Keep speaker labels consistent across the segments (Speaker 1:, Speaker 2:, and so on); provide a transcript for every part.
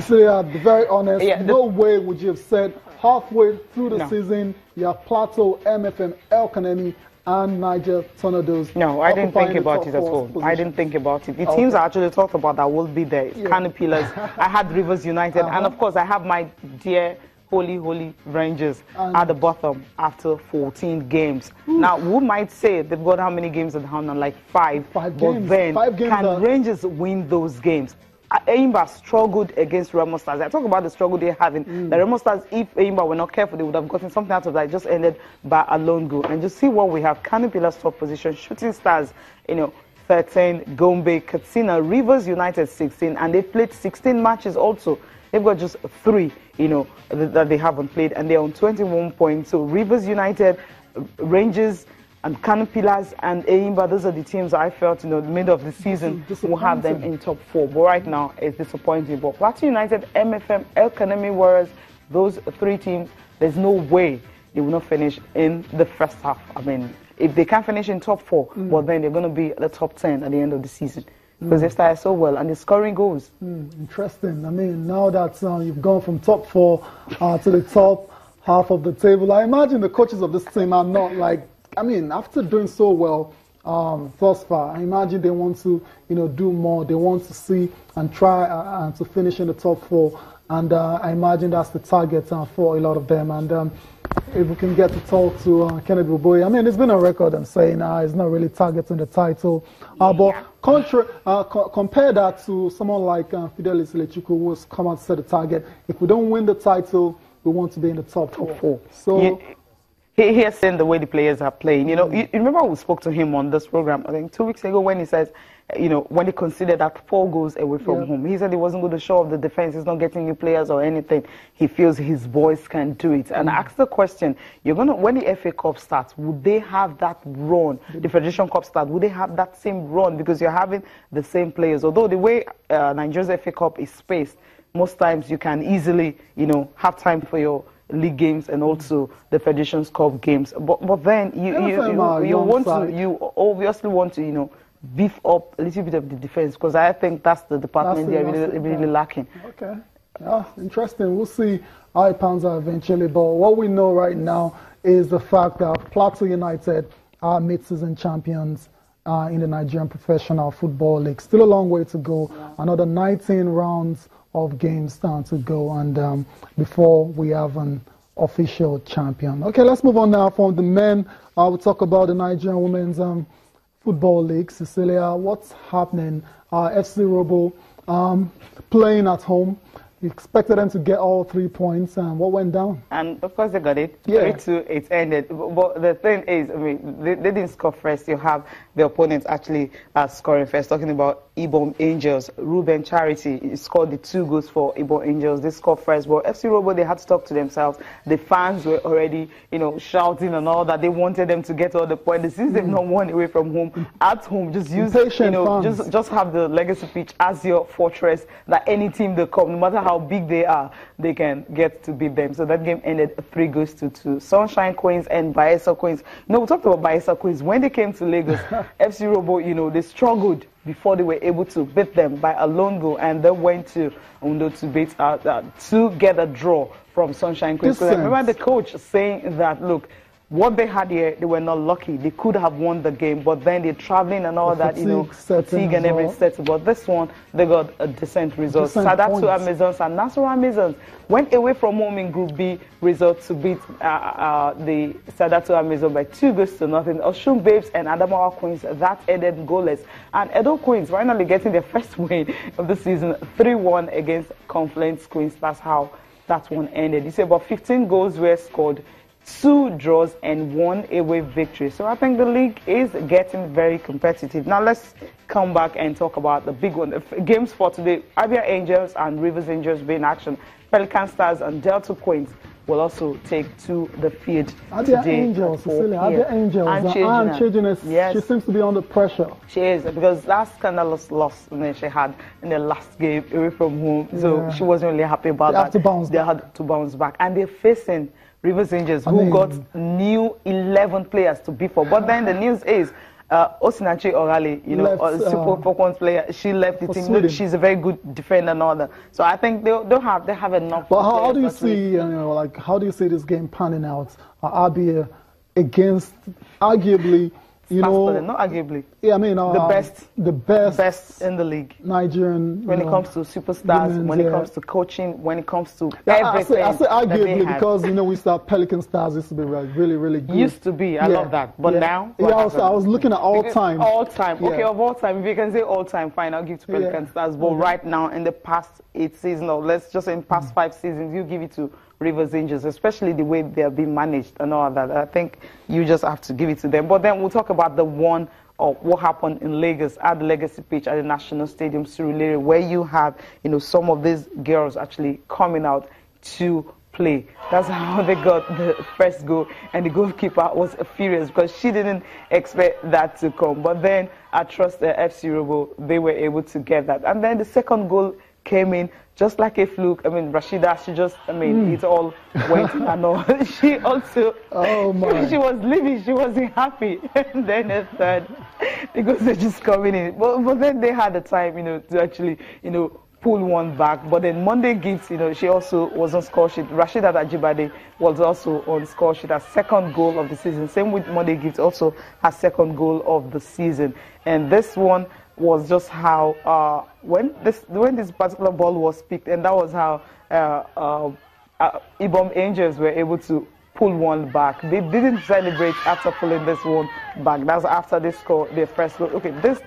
Speaker 1: Cecilia, to be very honest, no way would you have said halfway through the season you have Plateau, MFM, El Kanemi, and Niger Tornadoes.
Speaker 2: No, I didn't think about it at all. I didn't think about it. The teams I actually talked about that will be there. Kano Pillars. I had Rivers United, and of course I have my dear Holy Rangers at the bottom after 14 games. Now, who might say they've got how many games at the hand? Like five. But then, can Rangers win those games? Enyimba struggled against Remo Stars. I talk about the struggle they're having. The Remo Stars, if Enyimba were not careful, they would have gotten something out of that. It just ended by a lone goal. And just see what we have. Kano Pillars top position, Shooting Stars, 13, Gombe, Katsina, Rivers United 16, and they've played 16 matches also. They've got just 3, that they haven't played, and they're on 21 points. So Rivers United, Rangers, and Kano Pillars and Enyimba, those are the teams I felt, the middle of the season, will have them in top 4. But right now, it's disappointing. But Plateau United, MFM, El Kanemi Warriors, those 3 teams, there's no way they will not finish in the first half. I mean, if they can't finish in top 4, well, then they're going to be the top 10 at the end of the season. Because they started so well and they're scoring goals.
Speaker 1: Interesting. I mean, now that you've gone from top 4 to the top half of the table, I imagine the coaches of this team are not like, after doing so well thus far, I imagine they want to, do more. They want to see and try to finish in the top 4. And I imagine that's the target for a lot of them. And if we can get to talk to Kennedy Oboye, it's been a record and saying he's not really targeting the title. But compare that to someone like Fidelis Lechukwu, who has come out to set the target. If we don't win the title, we want to be in the top 4. So
Speaker 2: he has seen the way the players are playing. You remember we spoke to him on this program, I think 2 weeks ago, when he says, when he considered that 4 goals away from home, he said he wasn't going to show off the defense. He's not getting new players or anything. He feels his boys can do it. And I asked the question, when the FA Cup starts, would they have that run? The Federation Cup starts, would they have that same run? Because you're having the same players. Although the way Nigeria's FA Cup is spaced, most times you can easily, have time for your league games and also the Federation's Cup games. But then you obviously want to, beef up a little bit of the defense, because I think that's the department they're really lacking.
Speaker 1: Okay. Yeah, interesting. We'll see how it pans out eventually. But what we know right now is the fact that Plateau United are mid-season champions in the Nigerian Professional Football League. Still a long way to go. Another 19 rounds of games to go, and before we have an official champion. Okay, let's move on now from the men. We'll talk about the Nigerian Women's Football League. Cecilia, what's happening? FC Robo playing at home. We expected them to get all 3 points, and what went down?
Speaker 2: And of course they got it. 3-2, it ended. But the thing is, they didn't score first. You have the opponents actually scoring first. Talking about Ibom Angels, Ruben Charity scored the 2 goals for Ibom Angels. They scored first. But FC Robo, they had to talk to themselves. The fans were already, shouting and all that. They wanted them to get all the points. Since they've not won away from home, at home, just use, just have the legacy pitch as your fortress. That any team they come, no matter how big they are, they can get to beat them. So that game ended 3-2. Sunshine Queens and Bayelsa Queens. We talked about Bayelsa Queens. When they came to Lagos, FC Robo, they struggled before they were able to beat them by a lone goal, and they went to Undo to get a draw from Sunshine Queens. So I remember the coach saying that, look, what they had here, they were not lucky. They could have won the game, but then they're traveling and all that, fatigue and every set. But this one, they got a decent result. Sadatu Amazons and Nasarawa Amazons went away from home in Group B result to beat the Sadatu Amazons by 2-0. Oshun Babes and Adamawa Queens, that ended goalless. And Edo Queens finally getting their first win of the season, 3-1 against Confluence Queens. That's how that one ended. You see, about 15 goals were scored, 2 draws and 1 away victory. So I think the league is getting very competitive. Now let's come back and talk about the big one. The games for today, Abia Angels and Rivers Angels will be in action. Pelican Stars and Delta Queens will also take to the field
Speaker 1: Abia
Speaker 2: today.
Speaker 1: Angels, Cecilia, Abia Angels. And Chejines, she seems to be under pressure.
Speaker 2: She is, because last scandalous loss she had in the last game away from home. So she wasn't really happy about that. They had to bounce back. And they're facing Rivers Angels, who got new 11 players to beat for. But then the news is Osinachi Orale, you know, a Super Falcons player, she left the team. She's a very good defender and all that. So I think they have enough.
Speaker 1: But how do you see, you know, like how do you see this game panning out? Abia against arguably, you know,
Speaker 2: not arguably.
Speaker 1: Yeah, I mean the best
Speaker 2: in the league.
Speaker 1: Nigerian.
Speaker 2: When it comes to superstars, when it comes to coaching, when it comes to everything.
Speaker 1: I say arguably because you know we saw Pelican Stars used to be really good.
Speaker 2: Used to be, I love that. But now,
Speaker 1: I was looking at all time.
Speaker 2: All time. Okay, of all time, if you can say all time, fine, I'll give to Pelican Stars. But right now, in the past 8 seasons, or let's just say in past 5 seasons, you give it to Rivers Angels, especially the way they're being managed and all that. I think you just have to give it to them. But then we'll talk about the one of what happened in Lagos at the Legacy pitch at the National Stadium, Surulere, where you have, you know, some of these girls actually coming out to play. That's how they got the first goal, and the goalkeeper was furious because she didn't expect that to come. But then I trust the FC Robo, they were able to get that. And then the second goal came in just like a fluke. I mean, Rashida, she just, I mean, it all went and all. She also, she was living, she wasn't happy. And then the third, because they're just coming in. But then they had the time, you know, to actually, you know, pull one back. But then Monday Gifts, you know, she also was on score sheet. Rashida Ajibade was also on score sheet, her second goal of the season. Same with Monday Gifts, also her second goal of the season. And this one was just how when this particular ball was picked, and that was how Ibom Angels were able to pull one back. They didn't celebrate after pulling this one back. That's after they scored their first goal. Okay, this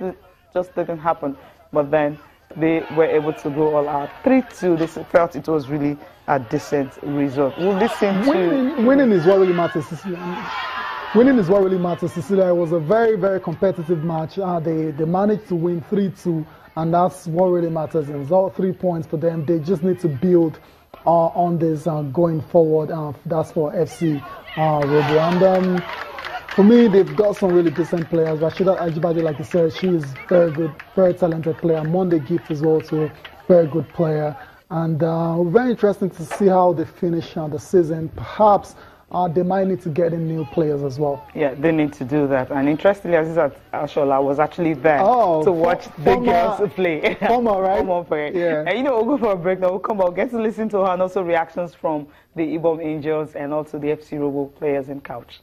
Speaker 2: just didn't happen, but then they were able to go all out. 3-2. They felt it was really a decent result. We'll listen to
Speaker 1: winning is what really matters. Winning is what really matters. Cecilia, it was a very competitive match. They managed to win 3-2, and that's what really matters. And it's all 3 points for them. They just need to build on this going forward. That's for FC Robo. And for me, they've got some really decent players. Rashida Ajibade, like you said, she is very good, very talented player. Monday Gift is also a very good player. And very interesting to see how they finish the season. Perhaps they might need to get in new players as well. Yeah,
Speaker 2: they need to do that. And interestingly, Azizat Ashola was actually there to watch the girls play.
Speaker 1: Former, right?
Speaker 2: Former player. Yeah. And you know, we'll go for a break now. We'll come out, get to listen to her, and also reactions from the Ibom Angels and also the FC Robo players in Couch.